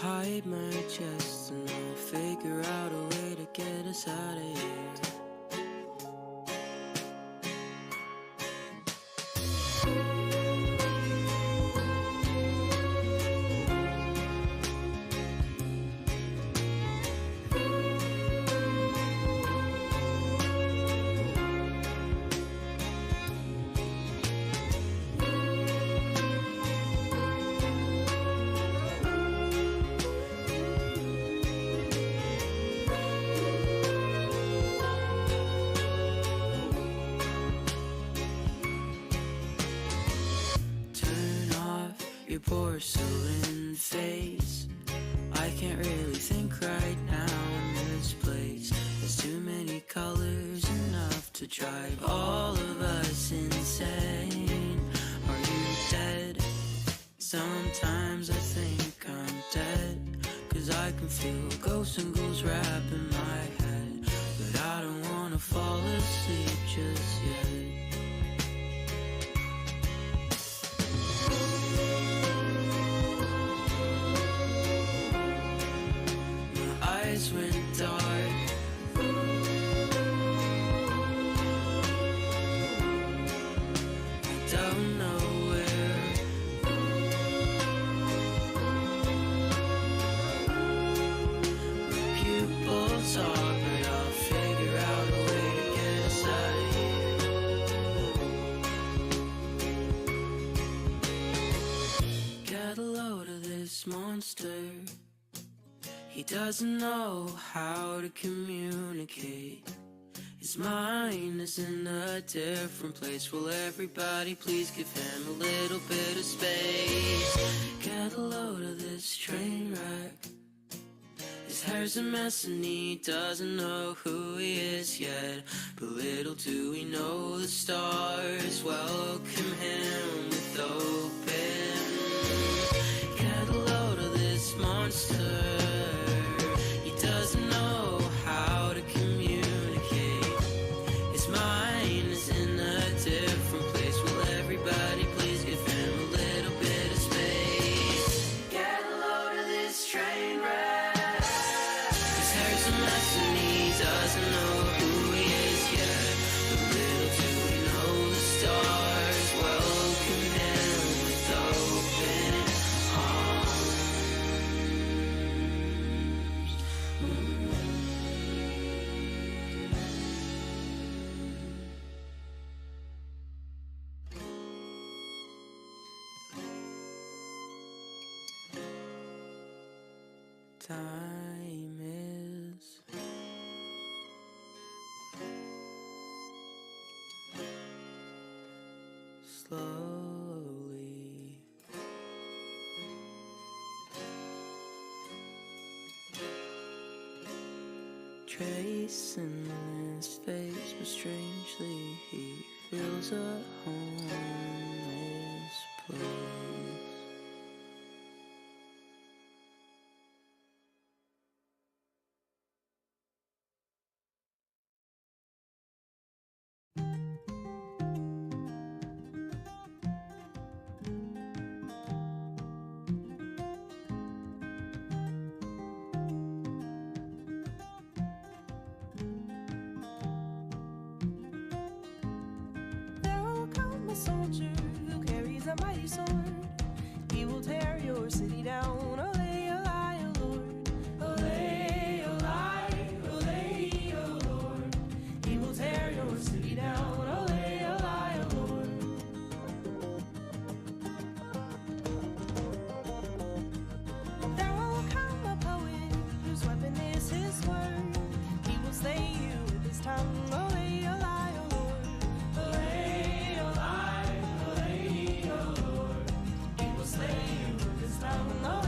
hide my chest and I'll figure out a way to get us out of here. Your porcelain face, I can't really think right now in this place. There's too many colors, enough to drive all of us insane. Are you dead? Sometimes I think I'm dead, 'cause I can feel ghosts and ghouls wrapping my head. But I don't wanna fall asleep just yet. Went dark. I don't know where. My pupils are, but I'll figure out a way to get us out of here. Get a load of this monster. He doesn't know how to communicate. His mind is in a different place. Will everybody please give him a little bit of space? Get a load of this train wreck. His hair's a mess and he doesn't know who he is yet. But little do we know the stars welcome him with open. Get a load of this monster. Doesn't know how to communicate. His mind is in a different place. Will everybody please give him a little bit of space? Get a load of this train wreck. His hair's a mess and he doesn't know who he is yet. But little do we know the stars welcome him with open arms. Time is slowly tracing his face, but strangely he feels at home in this place. Soldier who carries a mighty sword, he will tear your city down. Olay, olay, O Lord. Olay, olay, olay, O Lord. He will tear your city down. Olay, olay, O Lord. There will come a poet whose weapon is his word. He will slay you with his tongue. Olay, olay, O Lord. Olay, olay. Slay you with his tongue.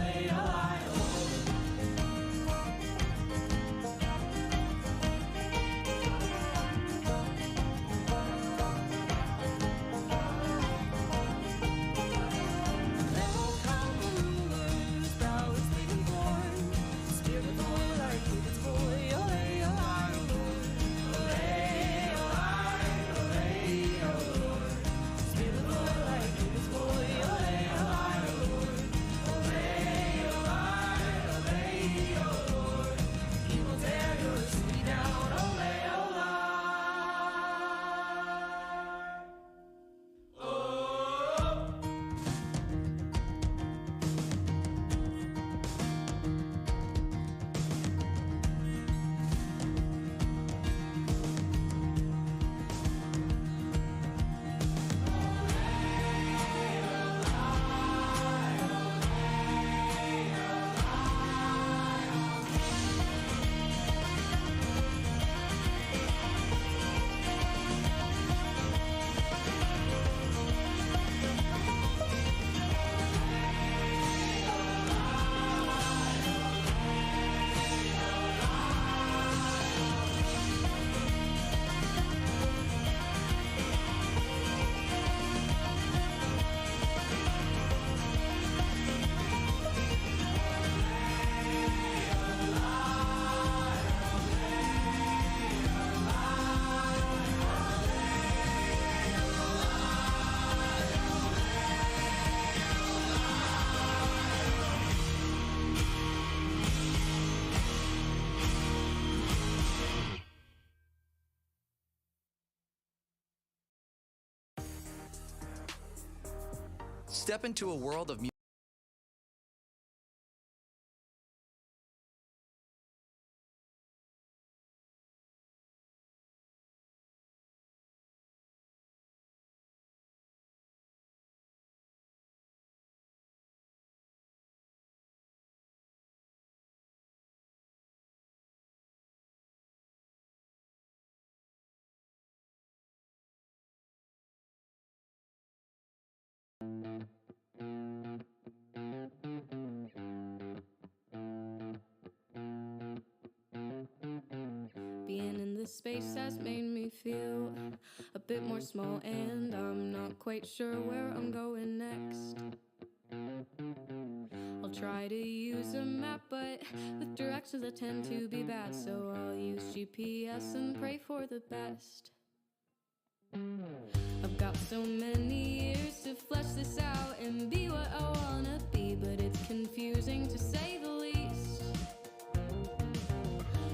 Step into a world of music. Being in this space has made me feel a bit more small, and I'm not quite sure where I'm going next. I'll try to use a map, but with directions that tend to be bad, so I'll use GPS and pray for the best. I've got so many years to flesh this out and be what I wanna be, but it's confusing to say the least.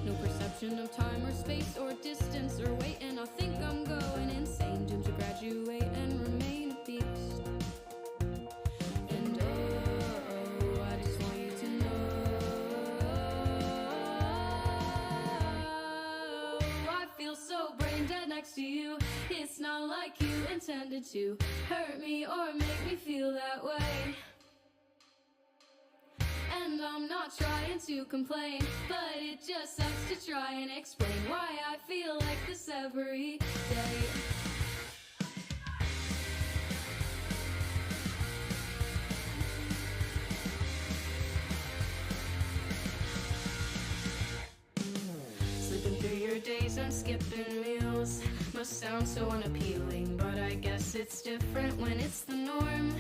No perception of time or space or distance or weight, and I think I'm going insane, doomed to graduate and remain a beast. And oh, I just want you to know, I feel so brain dead next to you. It's not like you intended to hurt me or make me feel that way. And I'm not trying to complain, but it just sucks to try and explain why I feel like this every day. Sleeping through your days and skipping meals must sound so unappealing, but I guess it's different when it's the norm.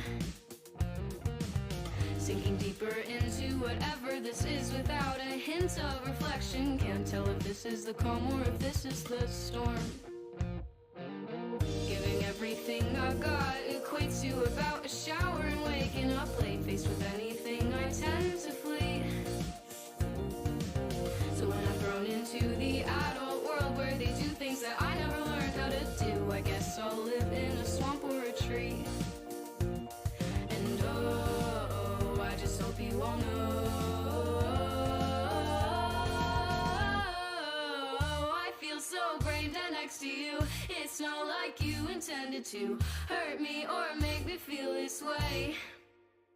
Sinking deeper into whatever this is without a hint of reflection. Can't tell if this is the calm or if this is the storm. Giving everything I've got equates to about a shower and waking up late. Faced with anything, I tend to flee. So when I'm thrown into the adult world where they do things that I never learned how to do, I guess I'll live in a swamp or a tree. And oh, I just hope you all know, I feel so brain dead next to you. It's not like you intended to hurt me or make me feel this way.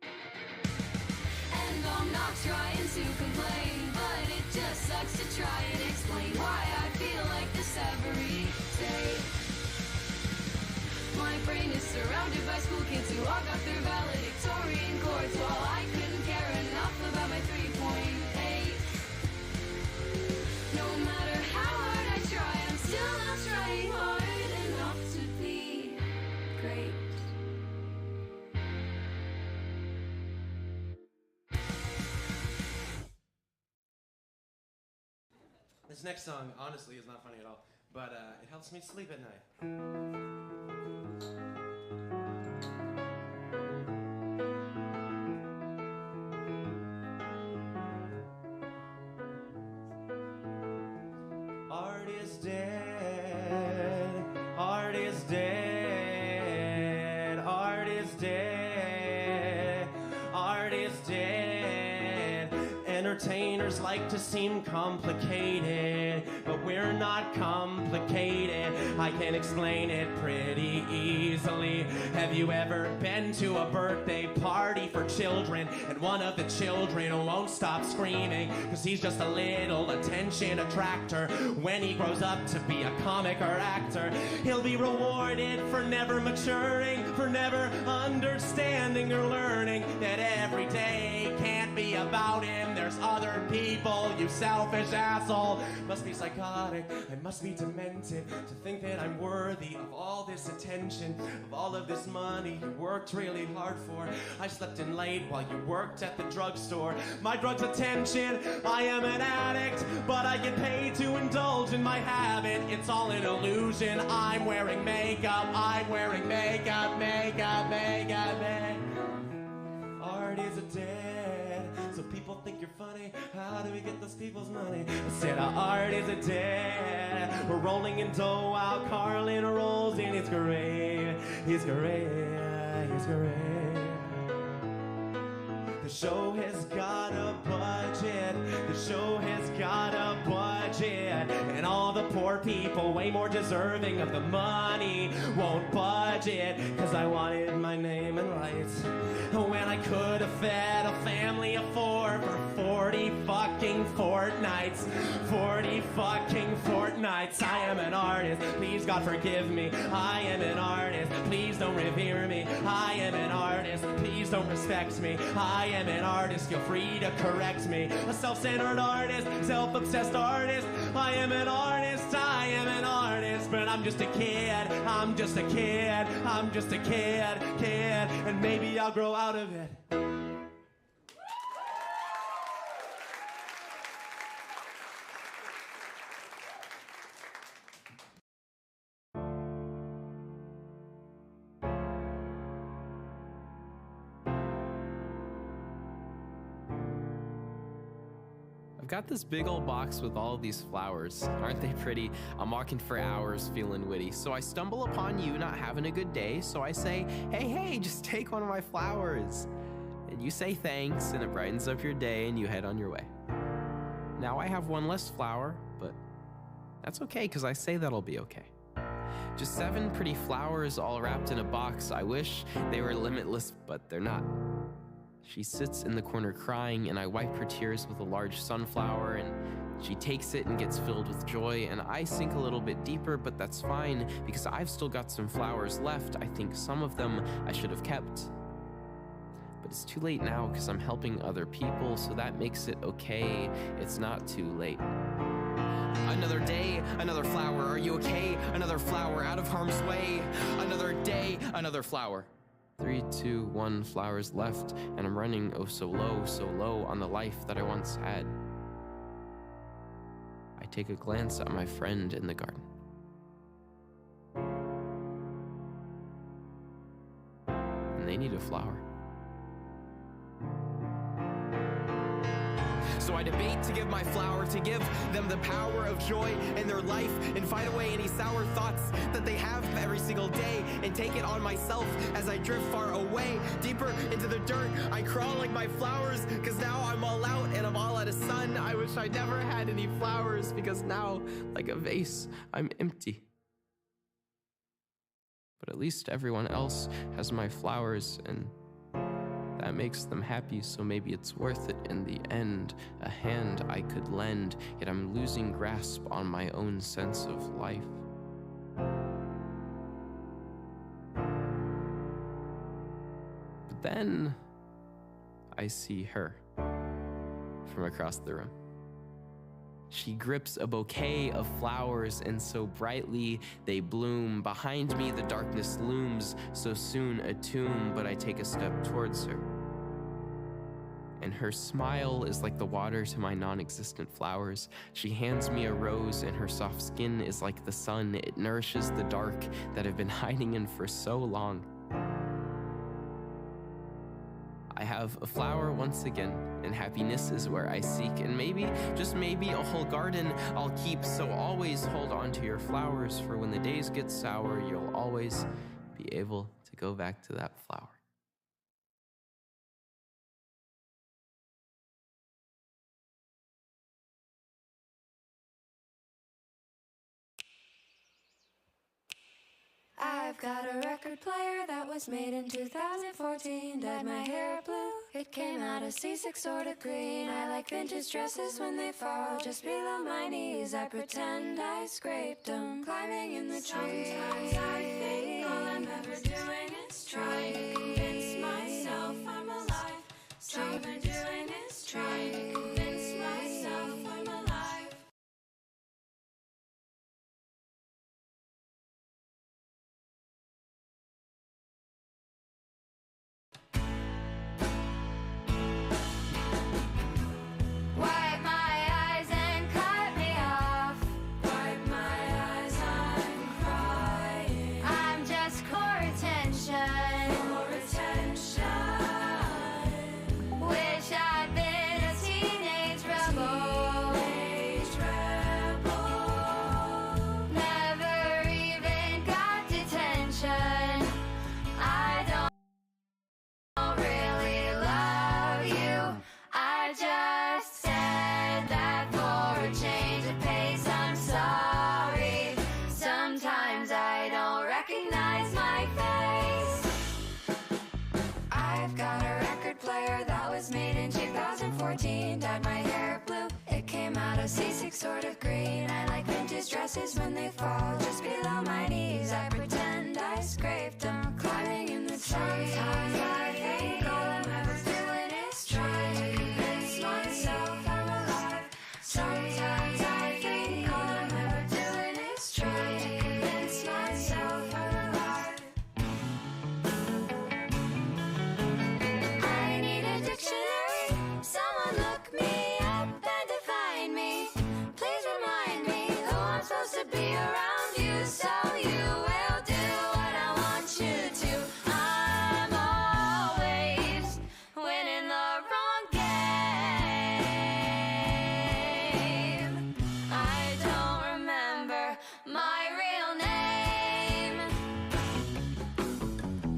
And I'm not trying to complain, but it just sucks to try and explain why I feel like this every day. My brain is surrounded by school kids who all got their valedictorian chords, while I couldn't care enough about my 3.8. No matter how hard I try, I'm still not trying hard enough to be great. This next song, honestly, is not funny at all, but it helps me sleep at night. Art is dead, art is dead, art is dead, art is dead. Entertainers like to seem complicated, but we're not complicated. I can explain it pretty easily. Have you ever been to a birthday party for children, and one of the children won't stop screaming because he's just a little attention attractor? When he grows up to be a comic or actor, he'll be rewarded for never maturing, for never understanding or learning that every day can't be about him. There's other people, you selfish asshole. Must be psychotic, I must be demented to think that I'm worthy of all this attention, of all of this money you worked really hard for. I slept in late while you worked at the drugstore. My drug's attention, I am an addict, but I get paid to indulge in my habit. It's all an illusion. I'm wearing makeup, I'm wearing makeup, makeup, makeup, makeup. Art is dead, so people think you're funny. How do we get those people's money? I said our art is dead. We're rolling in dough while Carlin rolls in his grave. His grave, his grave. show has got a budget. The show has got a budget. And all the poor people, way more deserving of the money, won't budget. Cause I wanted my name in lights when I could have fed a family of 4 for 40 fucking fortnights. 40 fucking fortnights. I am an artist, please God forgive me. I am an artist, please don't revere me. I am an artist, please don't respect me. I am an artist, feel free to correct me. A self-centered artist, self-obsessed artist. I am an artist, I am an artist. But I'm just a kid, I'm just a kid, I'm just a kid, and maybe I'll grow out of it. I've got this big old box with all of these flowers. Aren't they pretty? I'm walking for hours feeling witty. So I stumble upon you not having a good day. So I say, hey, just take one of my flowers. And you say thanks, and it brightens up your day, and you head on your way. Now I have one less flower, but that's okay, because I say that'll be okay. Just 7 pretty flowers all wrapped in a box. I wish they were limitless, but they're not. She sits in the corner crying, and I wipe her tears with a large sunflower, and she takes it and gets filled with joy, and I sink a little bit deeper, but that's fine, because I've still got some flowers left. I think some of them I should have kept. But it's too late now, because I'm helping other people, so that makes it okay. It's not too late. Another day, another flower. Are you okay? Another flower out of harm's way. Another day, another flower. 3, 2, 1 flowers left, and I'm running oh so low on the life that I once had. I take a glance at my friend in the garden. And they need a flower. So I debate to give my flower, to give them the power of joy in their life, and fight away any sour thoughts that they have every single day, and take it on myself as I drift far away, deeper into the dirt. I crawl like my flowers, cause now I'm all out and I'm all out of sun. I wish I never had any flowers, because now, like a vase, I'm empty. But at least everyone else has my flowers, and that makes them happy, so maybe it's worth it in the end. A hand I could lend, yet I'm losing grasp on my own sense of life. But then I see her from across the room. She grips a bouquet of flowers, and so brightly they bloom. Behind me the darkness looms, so soon a tomb, but I take a step towards her. And her smile is like the water to my non-existent flowers. She hands me a rose, and her soft skin is like the sun. It nourishes the dark that I've been hiding in for so long. I have a flower once again, and happiness is where I seek, and maybe, just maybe, a whole garden I'll keep. So always hold on to your flowers, for when the days get sour, you'll always be able to go back to that flower. I've got a record player that was made in 2014. Dyed my hair blue, it came out a C6 sort of green. I like vintage dresses when they fall just below my knees. I pretend I scraped them, climbing in the trees. Sometimes I think all I'm ever doing is trying to convince myself I'm alive. All I'm ever doing is trying to convince myself I'm alive. Wipe my eyes and cut me off. Wipe my eyes, I'm crying. I'm just core attention. Core attention. Wish I'd 2014. Dyed my hair blue, it came out a C6 sort of green. I like vintage dresses when they fall just below my knees. I pretend I scraped them, climbing in the trees. Sometimes I think all I'm ever doing is trying to convince myself I'm alive. Sometimes I think all I'm ever doing is trying to convince myself I'm alive. I need a dictionary, someone look me up and define me. Please remind me who I'm supposed to be around you, so you will do what I want you to. I'm always winning the wrong game. I don't remember my real name.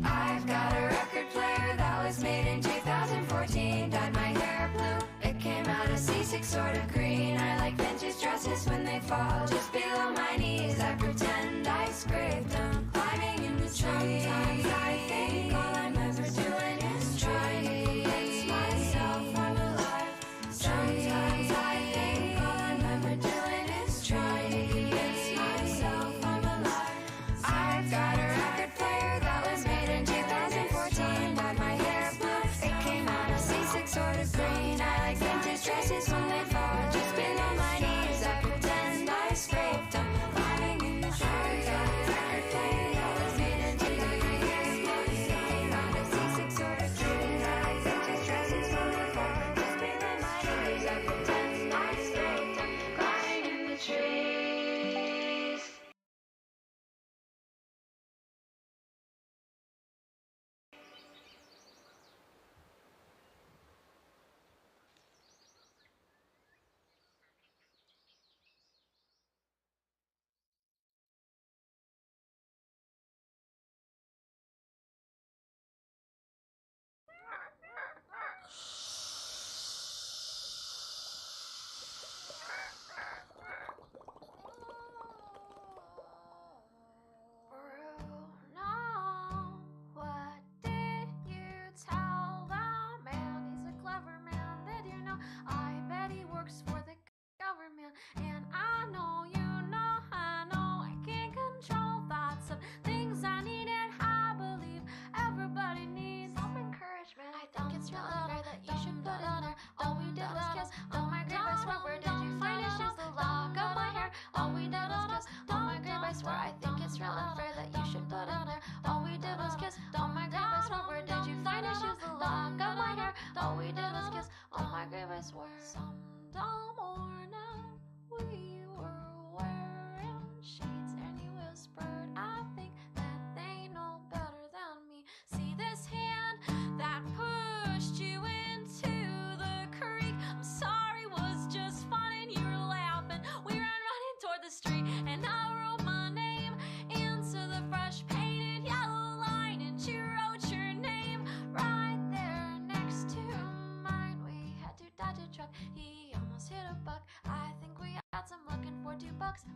I've got a record player that was made in 2014. Dyed my hair blue, it came out a C6 sort of green. I like vintage dresses when they fall just below my knees. I pretend I scraped them, climbing in the trees. Sometimes I think all I'm ever doing is trying to convince myself I'm alive. Sometimes I think all I'm ever doing is trying to convince myself I'm alive. I've got a record player that was made in 2014. Dyed my hair blue, it came out a C6 sort of green. I like vintage dresses when they fall just below my knees. I pretend I scraped them, climbing in the trees. I've got a record player that was made in 2014. It came out a C6 sort of green. I like vintage dresses when they fall just below my knees. I pretend I scraped them, climbing in the trees. Bruno, what did you tell the man? He's a clever man, did you know? I bet he works for the government. And I know, I know I can't control thoughts of things I need and I believe everybody needs some encouragement. I think it's real unfair that you should put in there. All we did was kiss. Oh my grave, I swear, where did you find it? She's the lock of my hair. All we did was kiss. Oh my grave, I swear, I think it's real unfair that you should put in there. All we did was kiss. Oh my grave, I swear, where did you find it? She's the lock of my hair. All we did was kiss. Oh my grave, I swear. Some dumb morning we were wearing shades and you whispered, I think that they know better than me. See this hand that pushed you into the creek? I'm sorry, was just fun and you were laughing. We ran running toward the street and I wrote my name into the fresh painted yellow line and you wrote your name right there next to mine. We had to dodge a truck, he almost hit a buck. I think we had some looking for $2.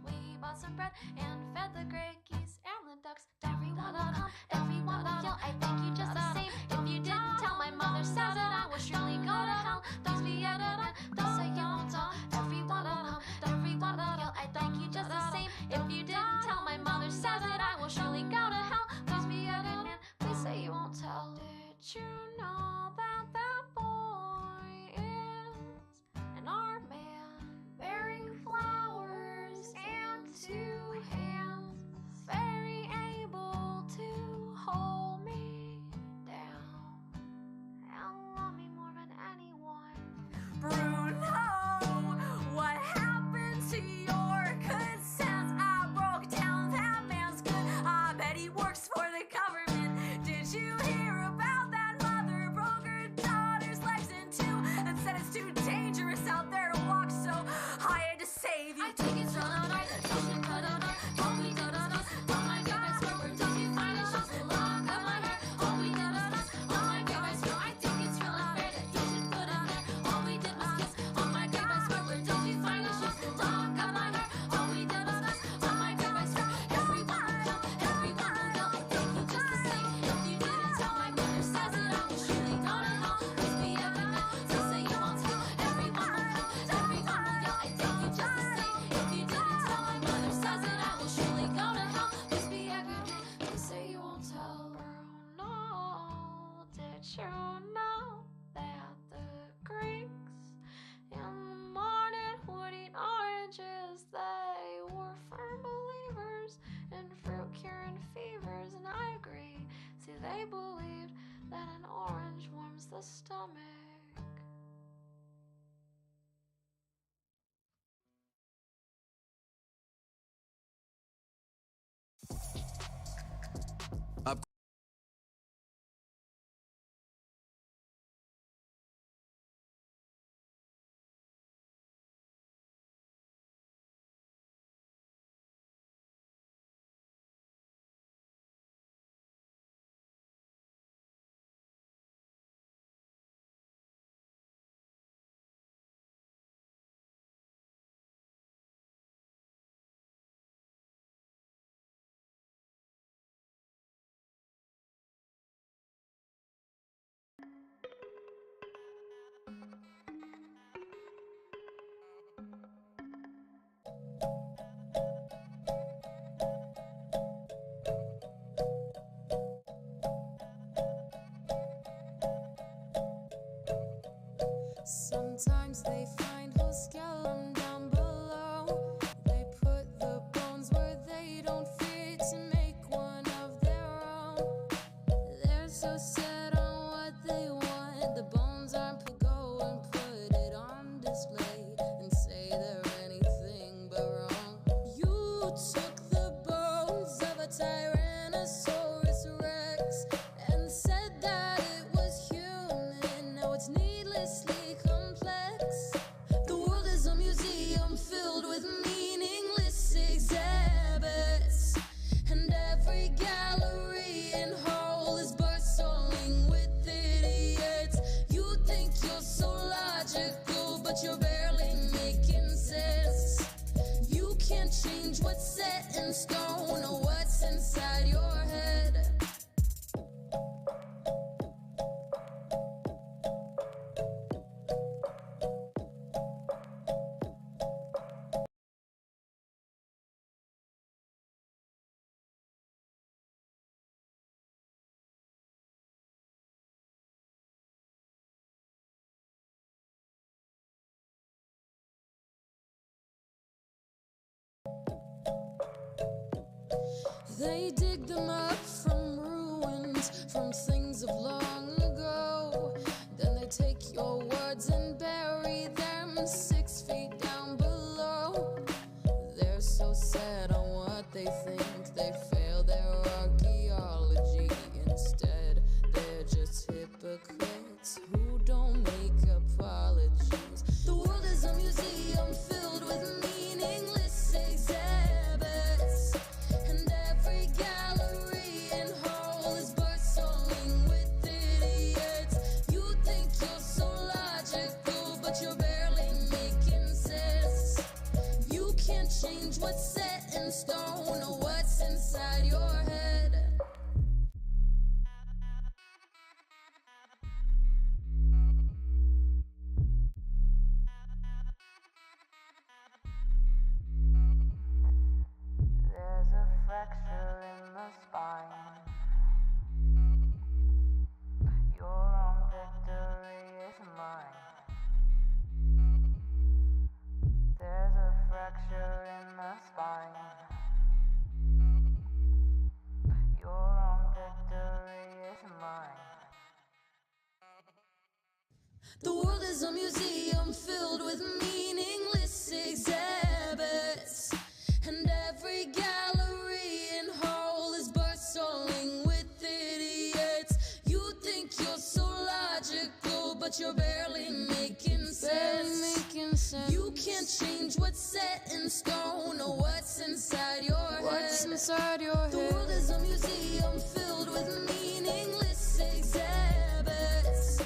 We bought some bread and fed the gray geese and the ducks. Everyone will come, everyone will yell, I thank you just the same. If you didn't tell my mother says that I will surely go to hell. Please be a good man, don't say you won't tell. Everyone will come, everyone will yell, I thank you just the same. If you didn't tell my mother says that I will surely go to hell. Please be a good man, please say you won't tell. Did you know that that boy is an art man, bearing flowers and 2 hands, very able to hold me down and love me more than anyone? they believed that an orange warms the stomach. Sometimes they find whole skeleton down below. They put the bones where they don't fit to make one of their own. They're so set on what they want. The bones aren't put go and put it on display and say they're anything but wrong. You took the bones of a Tyrannosaurus Rex and said that it was human. Now it's needlessly complex. The world is a museum filled with meaningless exhibits, and every gallery and hall is bustling with idiots. You think you're so logical, but you're barely making sense. You can't change what's set in stone or what's inside your head. They dig them up from ruins, from things of long ago. Then they take your words and bury them 6 feet down below. They're so set on what they think, they fail their archaeology. Instead, they're just hypocrites who don't make apologies. The world is a museum filled with meaningless exhibits, and every gallery and hall is bustling with idiots. You think you're so logical, but you're barely making sense. You can't change what's set in stone or what's inside your head. There's a fracture in the spine. Your own victory is mine. There's a fracture in the spine. Your own victory is mine. The world is a museum filled with meaningless exhibits, and every gallery and hall is bustling with idiots. You think you're so logical, but you're barely making sense. You can't change what's set in stone or what's inside your head. The world is a museum filled with meaningless exhibits,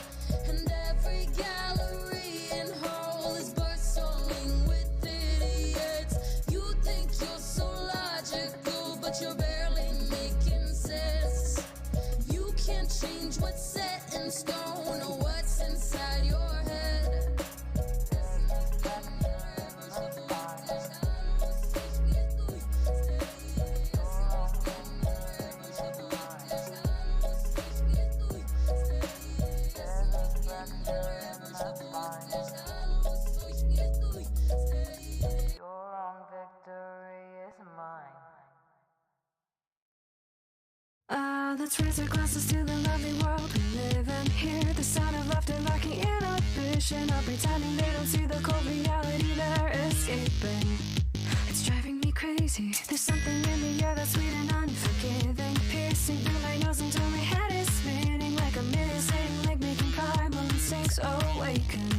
and every gallery and hall is bustling with idiots. You think you're so logical, but you're barely making sense. You can't change what's set in stone or what's inside your head. Your own let's raise our glasses to the lovely world we live in. Hear the sound of laughter lacking inhibition, not pretending they don't see the cold reality they're escaping. It's driving me crazy. There's something in the air that's sweet and unforgiving, piercing through my nose until my head is spinning like a menacing lake, making primal instincts awaken.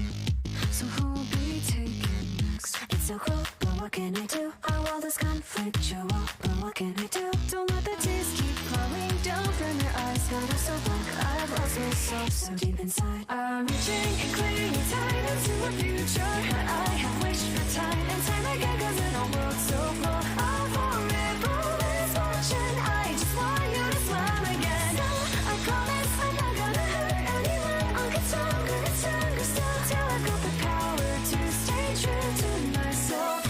So who will be taken next? It's so cruel, but what can I do? Our world is conflictual, but what can I do? Don't let the tears keep flowing down from your eyes. Got us so black, I've lost myself so deep inside. I'm reaching and clinging tight into a future that I have wished for time and time again, cause in a world so full of horrible misfortune, I just want you to smile again. So I promise I'm not gonna hurt anyone. I'll get stronger still, till I've got the power to stay true to myself.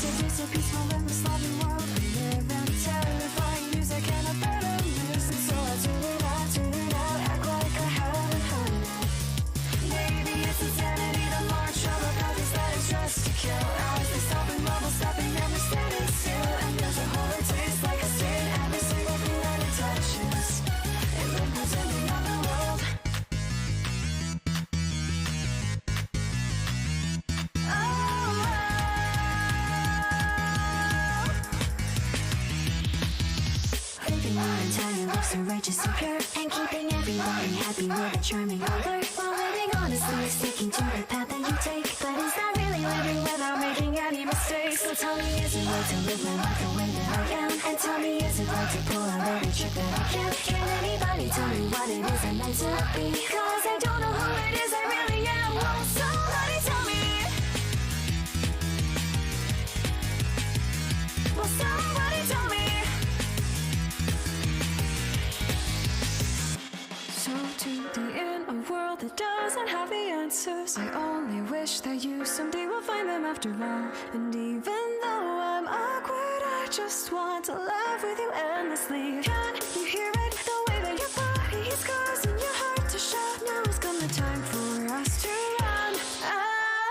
Seduce a peaceful in this lovely world we live in. Terrifying music and a better music, so I tune it out, act like I haven't heard it. Maybe it's insanity, the more trouble causes that is just to kill. As they stop and bubble, stepping and we're standing still, and there's a horror taste like a stain. Every single thing that it touches, it lingers in the underworld. Living our entire life so righteous and pure, and keeping everybody happy with a charming allure. While living honestly, sticking to the path that you take. But is that really living without making any mistakes? So tell me, is it right to live my life the way that I am? And tell me, is it right to pull out every trick that I can? Can anybody tell me what it is I'm meant to be? Cause I don't know who it is I really am. Won't somebody tell me? Will somebody tell me? So to the in a world that doesn't have the answers, I only wish that you someday will find them after all. And even though I'm awkward, I just want to laugh with you endlessly. Can you hear it? The way that your body is causing your heart to shout. Now has come the time for us to run.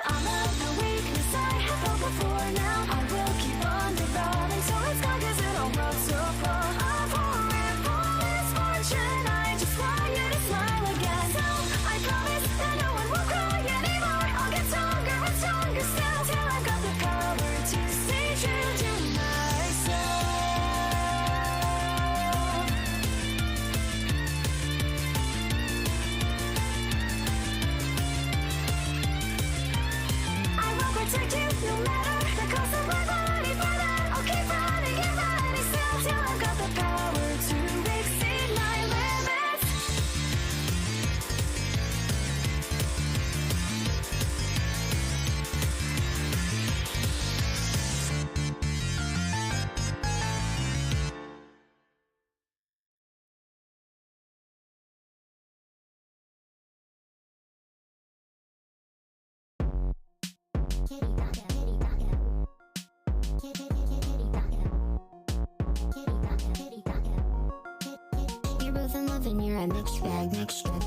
I'll love the weakness I have felt before. Now I will keep on the run until it's gone, cause in a world so full of horrible misfortune, I just want you to smile again. So I promise that no one will cry anymore. I'll get stronger and stronger still, till I've got the power to stay true to myself. I will protect you no matter the cost of my body. For that, I'll keep running and running still, till I've got the power to exceed my limits. You're both in love and you're a mixed bag,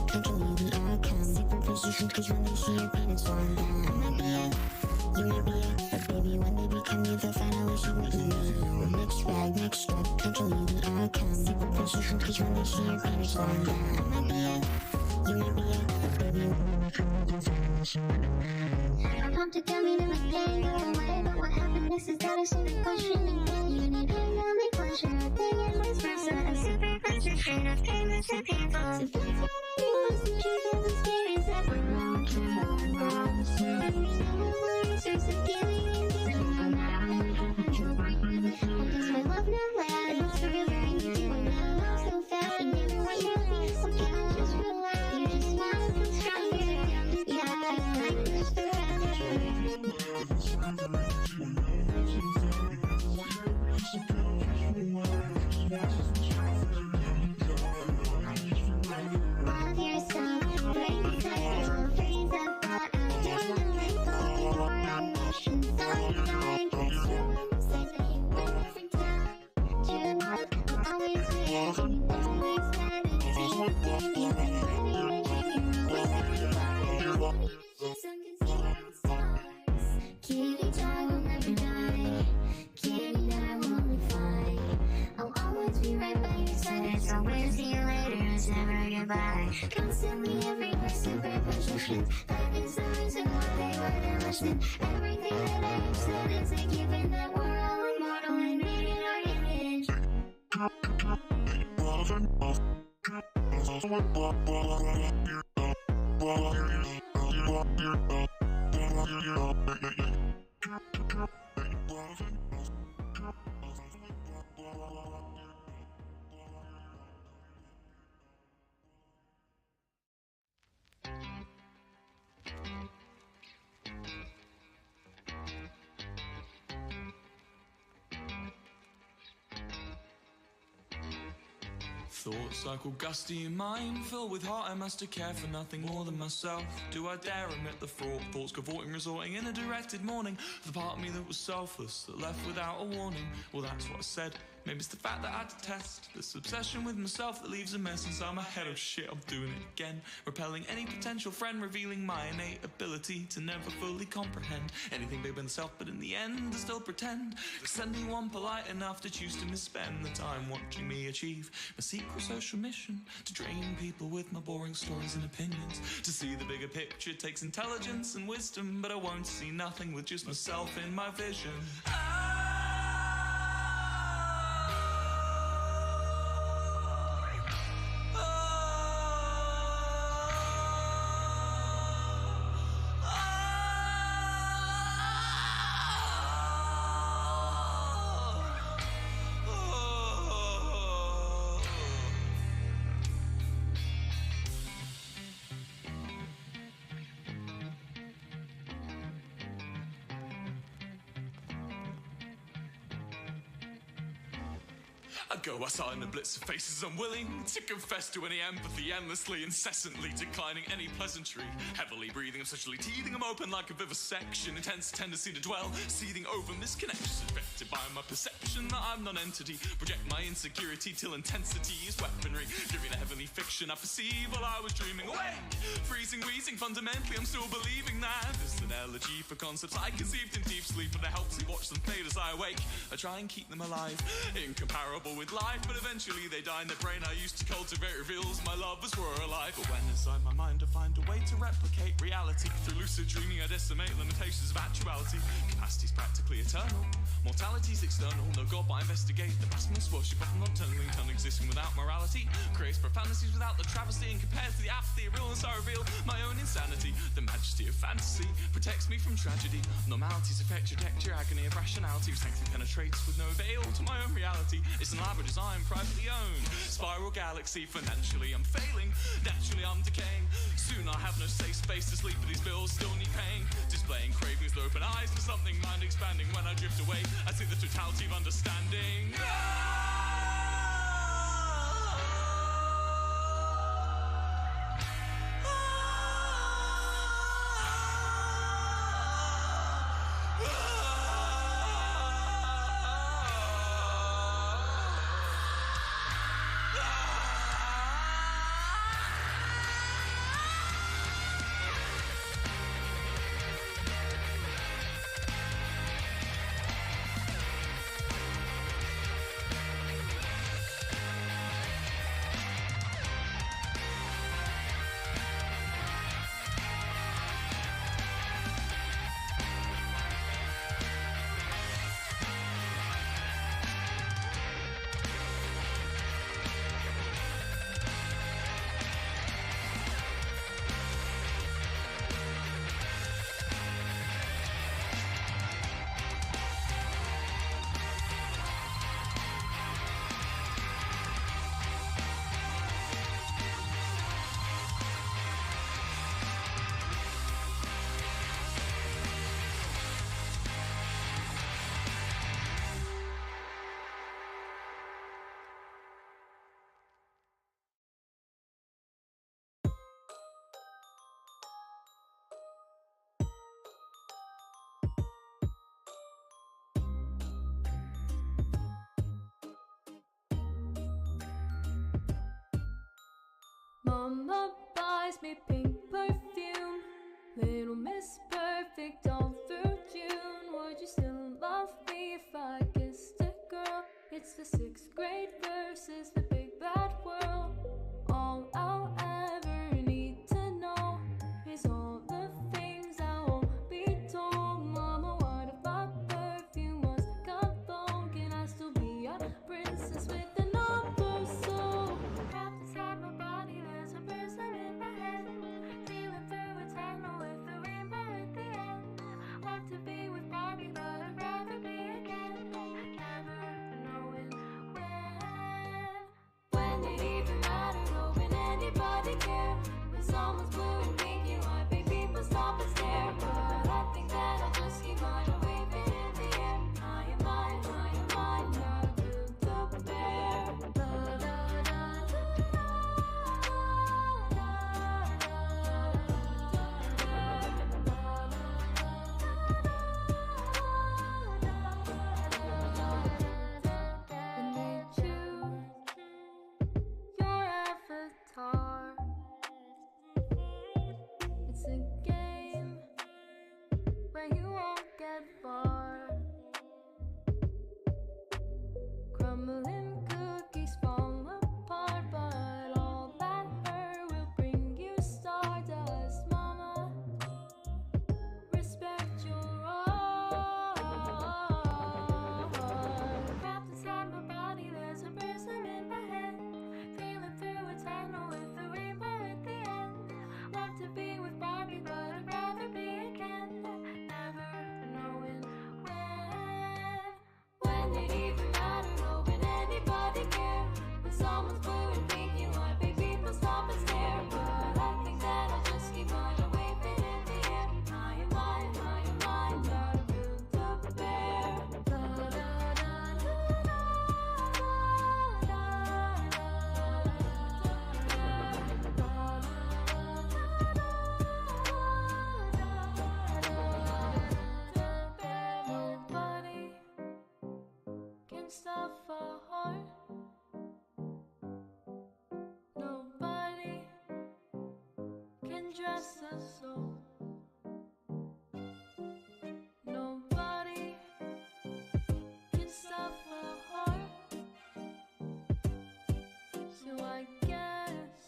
controlling the outcome. Superposition, cause when they see your pain, it's falling down. I might be it, you might be it, but baby, when they become you, they'll finally see what you mean. You're a mixed bag, controlling the outcome. Superposition, cause when they see your pain, it's falling down. I might be it, you might be it, but baby, when they become you, they'll finally see what you mean. I'm pumped to tell me that my day go away, but what happened next is that I seem to question again. You need pain, I'll make pleasure, a thing and vice versa. A super concentration of pain that's so painful. So please let me lose the truth of the stories that we're wrong. We're on the same. No answers of dealing in this room. No matter how you can control my mind. And does my love not last? It's forever and you do it now. So fast and never want to be. So can I just relax? You just smile and stronger. Yeah, I like this Love yourself, break the cycle, freeze up, but I'm done. Let go of your emotions. I'm fine, it's ruined. Say that you went every time. Tomorrow, I'm always with you. Always gravitating. Even when you're dreaming, always every part of me. Just unconcealed stars. always be right by your side. It's always see you later, it's never goodbye. Constantly everywhere, super pushing. That is the reason why they wouldn't listen. Everything that I have said is a given, that we're all immortal and made in our image. Thoughts cycle gusty in mind, filled with heart I must have cared for nothing more than myself. Do I dare admit the fraught thoughts cavorting, resorting in a directed morning? The part of me that was selfless, that left without a warning. Well, that's what I said. Maybe it's the fact that I detest this obsession with myself that leaves a mess inside my head. Oh shit, I'm doing it again. Repelling any potential friend, revealing my innate ability to never fully comprehend anything bigger than self, but in the end I still pretend. Cause anyone polite enough to choose to misspend the time watching me achieve my secret social mission, to drain people with my boring stories and opinions. To see the bigger picture takes intelligence and wisdom, but I won't see nothing with just myself in my vision. I go outside in a blitz of faces, unwilling to confess to any empathy, endlessly, incessantly declining any pleasantry. Heavily breathing, obsessionally teething, I'm open like a vivisection. Intense tendency to dwell, seething over misconnections, affected by my perception that I'm non-entity. Project my insecurity till intensity is weaponry, giving a heavenly fiction I perceive while I was dreaming awake. Freezing, wheezing, fundamentally I'm still believing that this is an elegy for concepts I conceived in deep sleep, and it helps me watch them fade as I awake. I try and keep them alive, incomparable with life, but eventually they die, and the brain I used to cultivate reveals my lovers were alive. But when inside my mind I find a way to replicate reality, through lucid dreaming I decimate limitations of actuality. Capacity's practically eternal, mortality's external. No God but I investigate the blasphemous worship of non-tunneling tongue existing without morality. Creates profanities without the travesty, and compared to the apathy of realness I reveal my own insanity. The majesty of fantasy protects me from tragedy. Normalities affect trajectory, agony of rationality, whose sanctity penetrates with no veil to my own reality. It's an elaborate design, privately owned, spiral galaxy. Financially I'm failing, naturally I'm decaying. Soon I have no safe space to sleep, but these bills still need paying. Displaying cravings with open eyes for something mind expanding. When I drift away I see the totality of understanding. Mama buys me pink perfume, Little Miss Perfect all through June. Would you still love me if I kissed a girl? You It's the sixth grade versus the big bad world. All I'll ever need to know is all the things I won't be told. Mama, what if my perfume was cologne? Can I still be a princess with an opera soul? Wrapped inside my body, there's a prism in my head. Feeling through eternal with the rainbow at the end. Love to be with Barbie, but I'd rather be again. Never knowing when. When it even mattered, hoping anybody cared. When someone's blue and pink, you might make people stop and stare. But I think that I'll just keep mine waving in the air. I am mine, not a bill to bear. La la la when they choose your avatar, it's a game where you won't get far. Crumbling cookies fall apart, but all that hurt will bring you stardust. Mama, respect your art. Wrapped inside my body, there's a prism in my head. Feeling through eternal with the rainbow at the end. Love to be with Barbie, but I'd rather be again. Never knowing when. When it even mattered, hoping anybody cared. When someone's blue and pink, you might make people stop and stare. But I think that I'll just keep mine waving in the air. I am mine, not a bill to bear. La la la Nobody can stop a heart. Nobody can dress a soul. Nobody can stop a heart. So I guess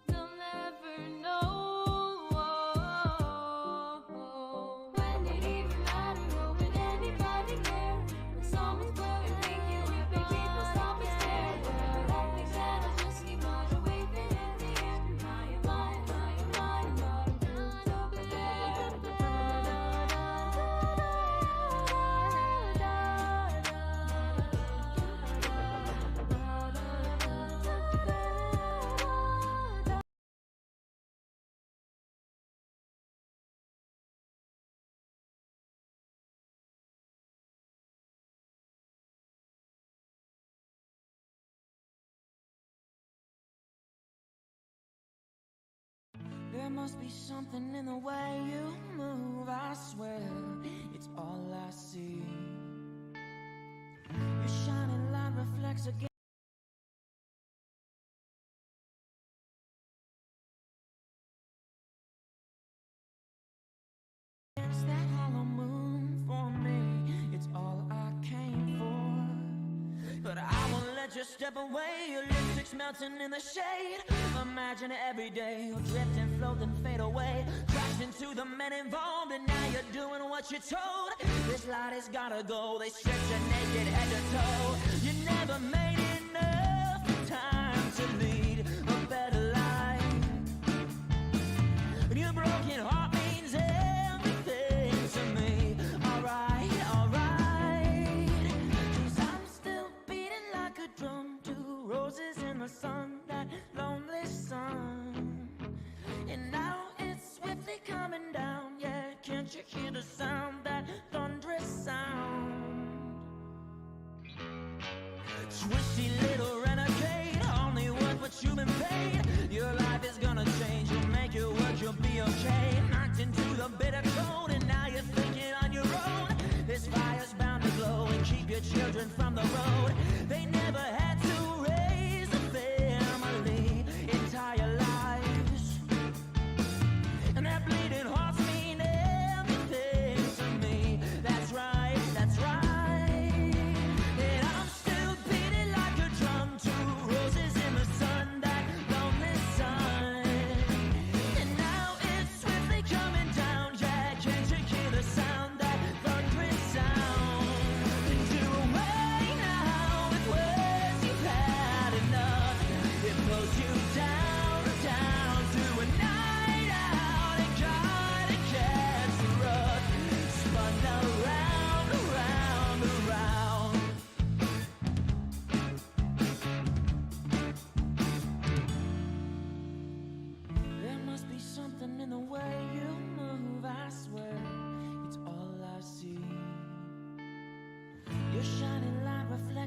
they'll never know. When it even mattered, hoping anybody cared. When someone's blue and pink, you would make people stop and stare. But I think that I'll just keep mine waving in the air. I am mine, not a bill to bear. There must be something in the way you move, I swear it's all I see. Your shining light reflects against that hollow moon for me. It's all I came for. But I won't let you step away. Your lipstick's melting in the shade. Imagine every day you'll drift and float and fade away. Crashed into the men involved, and now you're doing what you're told. This light has gotta go. They stripped you naked head to toe. You never made enough time to lead a better life. Your broken heart means everything to me. Alright, alright. 'Cause I'm still beating like a drum to roses in the sun, that lonely sun. And now it's swiftly coming down, yeah. Can't you hear the sound, that thunderous sound? Twisty little renegade, only worth what you've been paid. Your life is gonna change, you'll make it work, you'll be okay. Knocked into the bitter cold, and now you're thinking on your own. This fire's bound to glow and keep your children from the road. They never had to raise a family entire lives, and their bleeding hearts mean everything to me. That's right, that's right. And I'm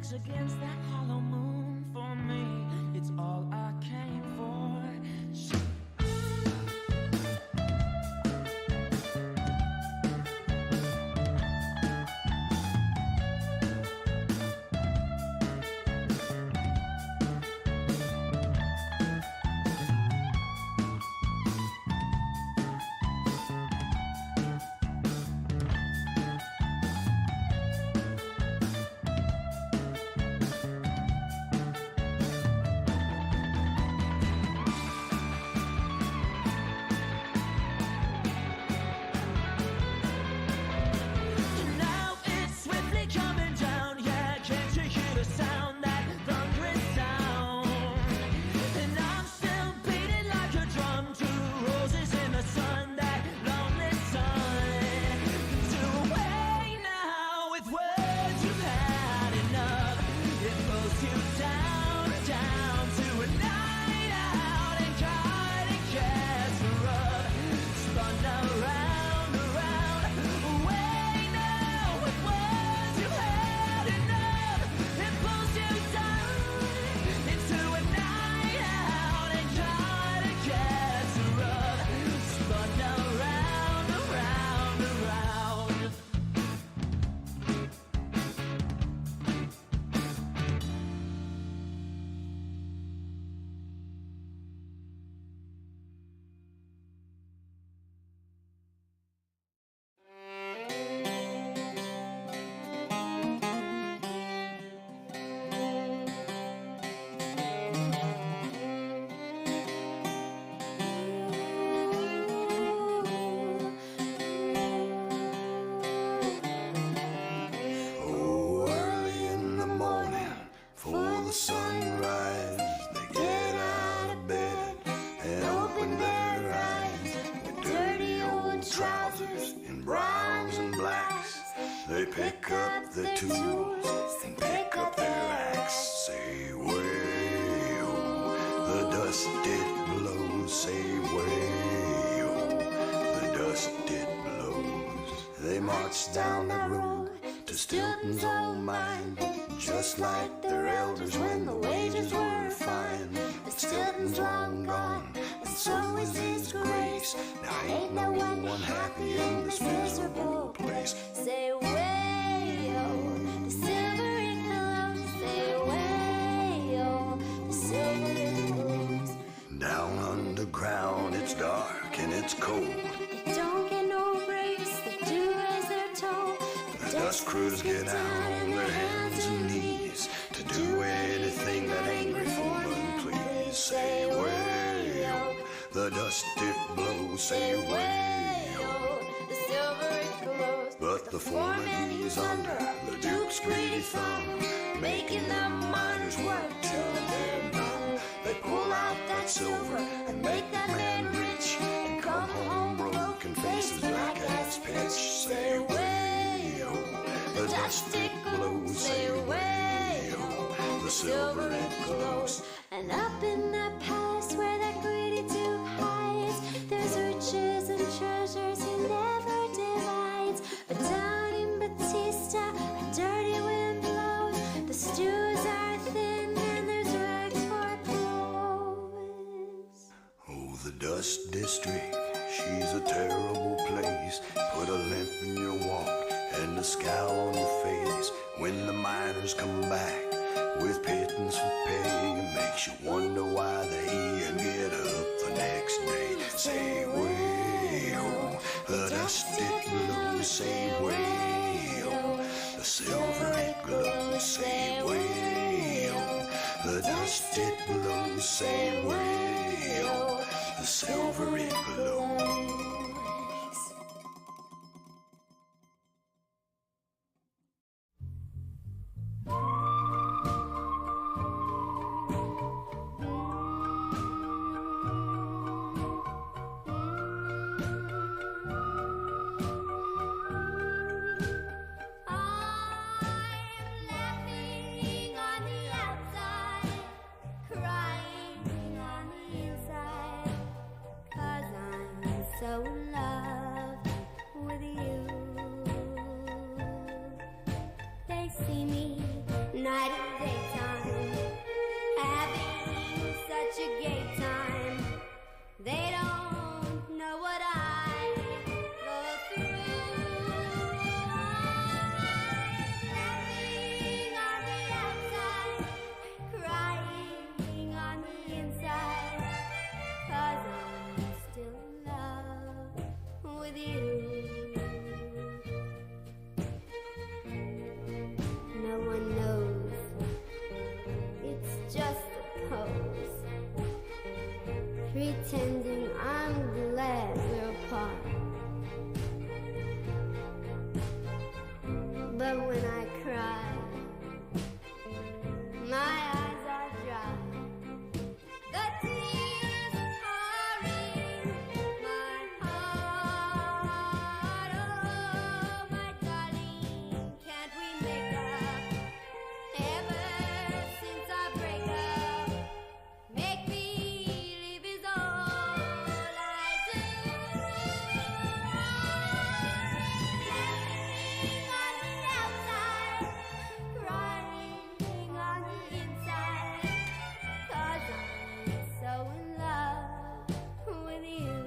brush against that hollow moon for me. It's all I came for. They pick up the tools and pick up their axe. Say, way-oh, the dust it blows. Say, way-oh, the dust it blows. They march down the road to Stilton's old mine, just like their elders when the wages were fine. But Stilton's long gone, and so is his grace. Now ain't no one happy in this miserable place. Say way-oh, the silver it glows. Say way-oh, the silver it glows. Down underground it's dark and it's cold. They don't get no breaks, they do as they're told. The dust crews get out on their hands and knees to do anything that angry foreman please. Say way-oh, the dust it blows. Say way-oh, the silver it glows. but the foreman he's under the Duke's greedy thumb, making the miners work till they're numb. They pull out that silver and make that man rich, and come home broken faces black as pitch. Say way-oh, the dust it glows. Say way-oh, the silver it glows. And up in that palace where that greedy Duke hides, there's riches and treasures he never divides. But down in Batista, a dirty wind blows. The stews are thin and there's rags for clothes. Oh, the dust district, she's a terrible place. Put a limp in your walk and a scowl on your face. When the miners come back with pittance for pay, it makes you wonder why they even get up the next day. Say way-oh, the dust it glows. Say way-oh, the silver it glows. Say way-oh, the dust it glows. Say way-oh, the silver it glows. So pretending I'm glad we're apart. But when I cry, my eyes are dry. The tears pouring my heart. Oh, my darling, can't we make up? Ever since our breakup, make believe is all I do. Laughing on the outside, crying on the inside, 'cause I'm so in love with you.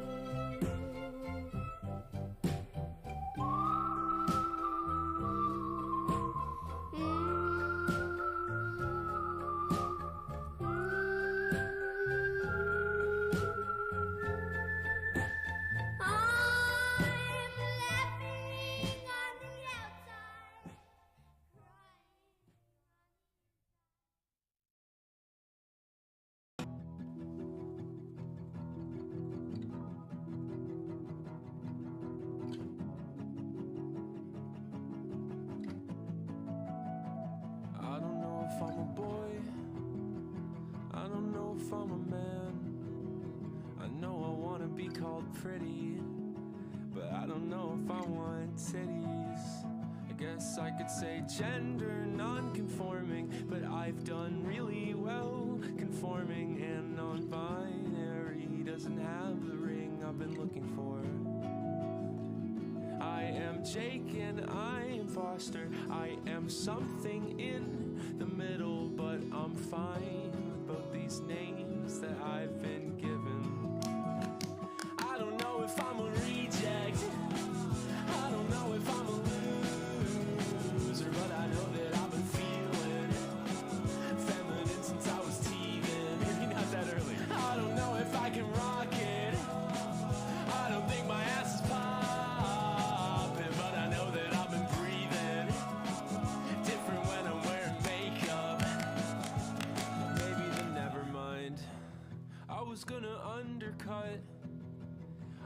I'm laughing on the outside, I don't know if I'm a boy, I don't know if I'm a man. I know I wanna be called pretty, but I don't know if I want titties. I guess I could say gender non-conforming, but I've done really well conforming, and non-binary doesn't have the ring I've been looking for. I am Jake and I am Foster. I am something in the middle, but I'm fine with both these names that I've been given. I don't know if I'm a reject, I don't know if I'm a loser, but I know that I've been feeling feminine since I was teething. Maybe not that early. I don't know if I can rock it, I don't think my ass is popping, but I know that I've been breathing different when I'm wearing makeup. Maybe then never mind. I was gonna undercut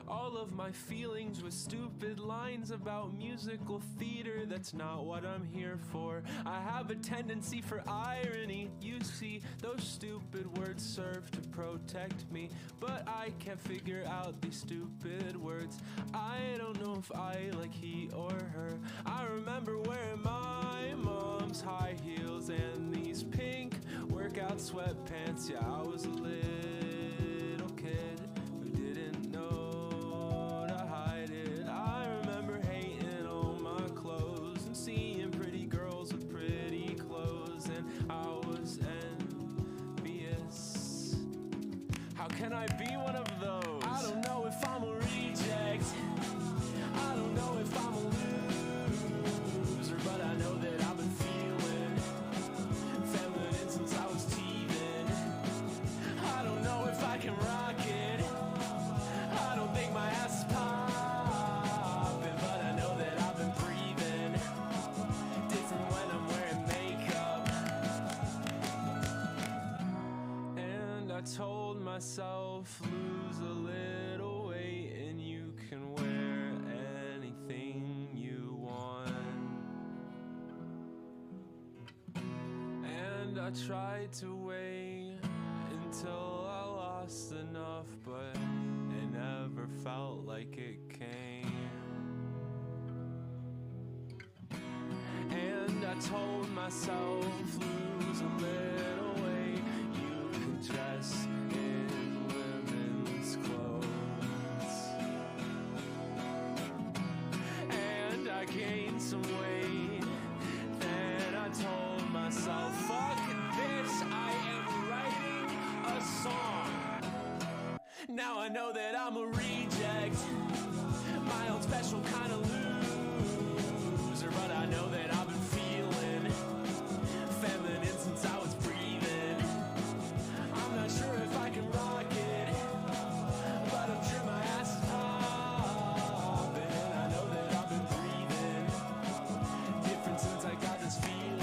all of my feelings with stupid lines about musical theater. That's not what I'm here for. I have a tendency for irony. You see, those stupid words serve to protect me, but I can't figure out these stupid words. I don't know if I like he or her. I remember wearing my mom's high heels and these pink workout sweatpants. Yeah, I was a little kid who didn't know to hide it. I remember hating on my clothes and seeing pretty girls with pretty clothes, and I was envious. How can I be one of those? I don't know if I'm a reject, I don't know if I'm a loser, but I know that I've been feeling feminine since I was teething. I don't know if I can rock it, I don't think my ass is popping, but I know that I've been breathing different when I'm wearing makeup. And I told myself, lose a little weight and you can wear anything you want. And I tried to wait until I lost enough, but it never felt like it came. And I told myself, lose a little weight, you can dress in women's clothes. And I gained some weight, then I told myself, fuck this, I am writing a song. Now I know that I'm a reject, my own special kind of loser, but I know that I've been feeling feminine since I was breathing. I'm not sure if I can rock it, but I'm sure my ass is popping, and I know that I've been breathing different since I got this feeling.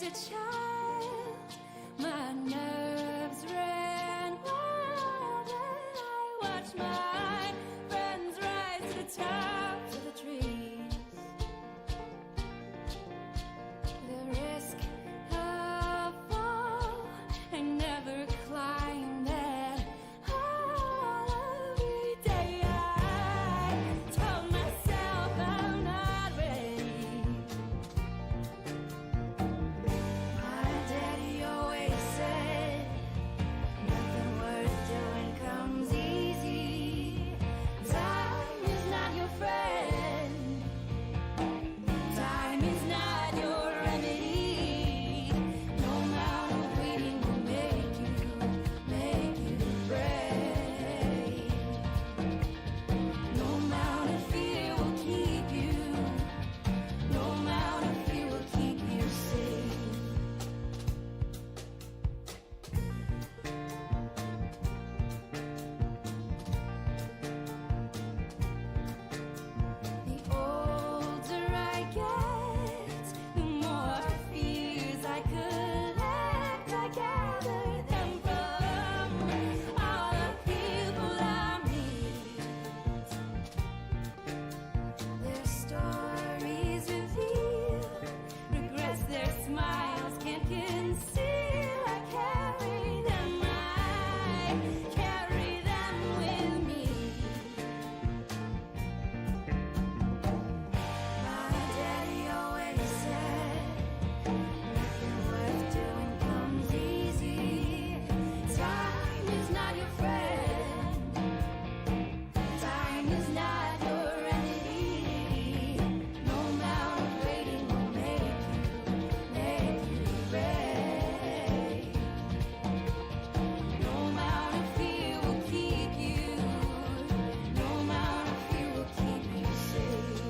a child, my nerves ran wild, and I watched my friends rise to the tops of the trees. The risk of fall, I never climbed that high. Every day I told myself I'm not ready. My daddy always said nothing worth doing comes easy. Time is not your friend. Time is not your remedy. No amount of waiting will make you brave. No amount of fear will keep you. No amount of fear will keep you safe. The older I get, the more fears I collect. I gather them from all the people I meet. Their stories reveal regrets their smiles can't conceal. I carry them with me. My daddy always said nothing worth doing comes easy. Time is not your friend. Time is not your remedy. No amount of waiting will make you brave. No amount of fear will keep you. No amount of fear will keep you safe.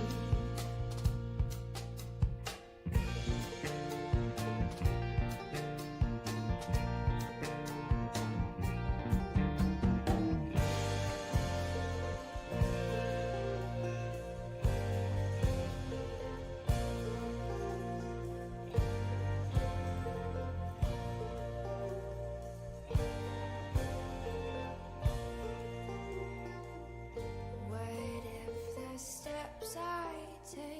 What if the steps I take